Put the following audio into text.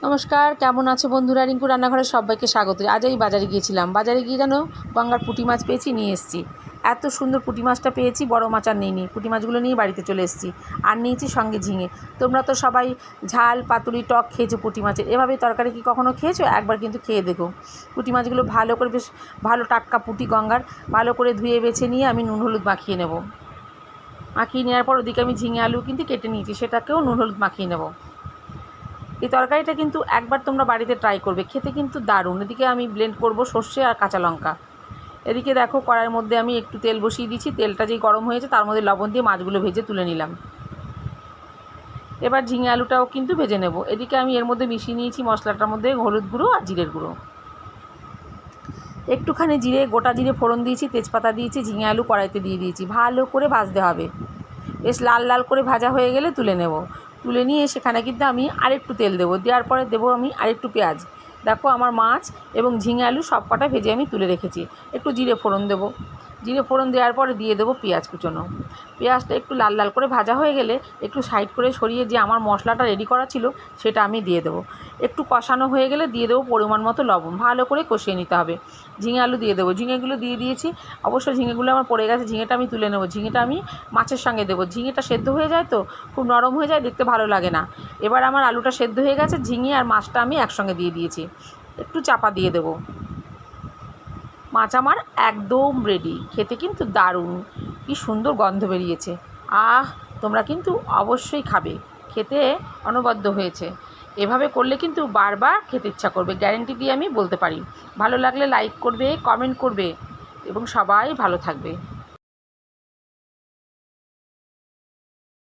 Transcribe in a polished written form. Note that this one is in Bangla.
নমস্কার, কেমন আছে বন্ধুরা? রিঙ্কু রান্নাঘরে সবাইকে স্বাগত। আজ এই বাজারে গিয়েছিলাম। বাজারে গিয়ে জানো গঙ্গার পুঁটি মাছ পেয়েছি, নিয়ে এসেছি। এত সুন্দর পুঁটি মাছটা পেয়েছি, বড় মাছ আর নিইনি। পুঁটি মাছগুলো নিয়ে বাড়িতে চলে এসেছি। আর নিয়েছি সঙ্গে ঝিঙে। তোমরা তো সবাই ঝাল পাতুরি টক খেয়েছো পুঁটি মাছের, এভাবে তরকারি কি কখনো খেয়েছো? একবার কিন্তু খেয়ে দেখো। পুঁটি মাছগুলো ভালো করে, বেশ ভালো টাটকা পুঁটি গঙ্গার, ভালো করে ধুয়ে বেছে নিয়ে আমি নুন হলুদ মাখিয়ে নেব। মাখিয়ে নেওয়ার পর ওদিকে আমি ঝিঙে আলু কিন্তু কেটে নিয়েছি, সেটাকেও নুন হলুদ মাখিয়ে নেব। এই তরকারিটা কিন্তু একবার তোমরা বাড়িতে ট্রাই করবে, খেতে কিন্তু দারুণ। এদিকে আমি ব্লেন্ড করব সর্ষে আর কাঁচা লঙ্কা। এদিকে দেখো কড়াইয়ের মধ্যে আমি একটু তেল বসিয়ে দিয়েছি। তেলটা যেই গরম হয়েছে তার মধ্যে লবণ দিয়ে মাছগুলো ভেজে তুলে নিলাম। এবার ঝিঙে আলুটাও কিন্তু ভেজে নেব। এদিকে আমি এর মধ্যে মিশিয়ে নিয়েছি মশলাটার মধ্যে হলুদ গুঁড়ো আর জিরের গুঁড়ো। একটুখানি গোটা জিরে ফোড়ন দিয়েছি, তেজপাতা দিয়েছি, ঝিঙে আলু কড়াইতে দিয়ে দিয়েছি। ভালো করে ভাজতে হবে। বেশ লাল লাল করে ভাজা হয়ে গেলে তুলে নেব। তুলে নিয়ে সেখানে কিন্তু আমি আরেকটু তেল দেবো। দেওয়ার পরে দেবো আমি আরেকটু পেঁয়াজ। দেখো আমার মাছ এবং ঝিঙে আলু সব কটা ভেজে আমি তুলে রেখেছি। একটু জিরে ফোড়ন দেবো। জিরে ফোড়ন দেওয়ার পরে দিয়ে দেবো পেঁয়াজ কুচোনো। পেঁয়াজটা একটু লাল লাল করে ভাজা হয়ে গেলে একটু সাইড করে সরিয়ে যে আমার মশলাটা রেডি করা ছিল সেটা আমি দিয়ে দেবো। একটু কষানো হয়ে গেলে দিয়ে দেবো পরিমাণ মতো লবণ। ভালো করে কষিয়ে নিতে হবে। ঝিঙে আলু দিয়ে দেবো। ঝিঙেগুলো দিয়ে দিয়েছি। অবশ্য ঝিঙেগুলো আমার পড়ে গেছে, ঝিঙেটা আমি তুলে নেবো। ঝিঙেটা আমি মাছের সঙ্গে দেবো। ঝিঙেটা সেদ্ধ হয়ে যায় তো খুব নরম হয়ে যায়, দেখতে ভালো লাগে না। এবার আমার আলুটা সেদ্ধ হয়ে গেছে, ঝিঙে আর মাছটা আমি একসঙ্গে দিয়ে দিয়েছি। একটু চাপা দিয়ে দেবো। মাছ আমার একদম রেডি। খেতে কিন্তু দারুণ, কি সুন্দর গন্ধ বেরিয়েছে। তোমরা কিন্তু অবশ্যই খাবে। খেতে অনবদ্য হয়েছে। এভাবে করলে কিন্তু বারবার খেতে ইচ্ছা করবে, গ্যারেন্টি দিয়ে আমি বলতে পারি। ভালো লাগলে লাইক করবে, কমেন্ট করবে এবং সবাই ভালো থাকবে।